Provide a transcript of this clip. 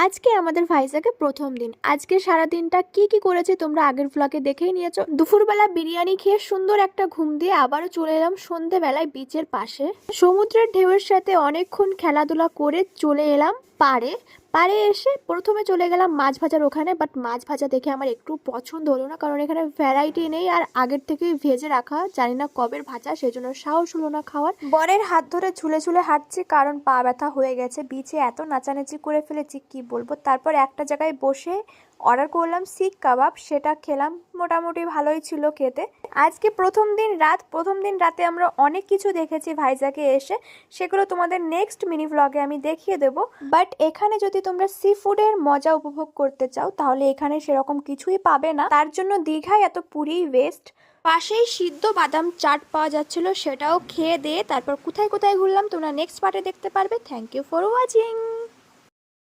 আজকে আমাদের ভাইজ্যাগে প্রথম দিন। আজকে সারাদিনটা কি কি করেছি তোমরা আগের ব্লগে দেখেই নিয়েছো। দুপুরবেলা বিরিয়ানি খেয়ে সুন্দর একটা ঘুম দিয়ে আবারও চলে এলাম সন্ধেবেলায় বিচের পাশে। সমুদ্রের ঢেউয়ের সাথে অনেকক্ষণ খেলাধুলা করে চলে এলাম পাড়ে। পাড়ে এসে প্রথমে চলে গেলাম মাছ ভাজার ওখানে, বাট মাছ ভাজা দেখে আমার একটু পছন্দ হলো না, কারণ এখানে ভ্যারাইটি নেই আর আগের থেকেই ভেজে রাখা, জানি না কবের ভাজা, সেই জন্য সাহস হলো না খাওয়ার। বরের হাত ধরে ঝুলে ঝুলে হাঁটছি কারণ পা ব্যথা হয়ে গেছে। বিচে এত নাচানাচি করে ফেলেছি কি বলবো। তারপর একটা জায়গায় বসে অর্ডার করলাম শিক কাবাব, সেটা খেলাম, মোটামুটি ভালোই ছিল খেতে। আজকে প্রথম দিন রাতে আমরা অনেক কিছু দেখেছি ভাইজ্যাগে এসে, সেগুলো তোমাদের নেক্সট মিনি ভ্লগে আমি দেখিয়ে দেবো। বাট এখানে যদি তোমরা সি ফুডের মজা উপভোগ করতে চাও তাহলে এখানে সেরকম কিছুই পাবে না, তার জন্য দীঘায় এত পুরি ওয়েস্ট। পাশেই সিদ্ধ বাদাম চাট পাওয়া যাচ্ছিল, সেটাও খেয়ে দিয়ে তারপর কোথায় কোথায় ঘুরলাম তোমরা নেক্সট পার্টে দেখতে পারবে। Thank you for watching.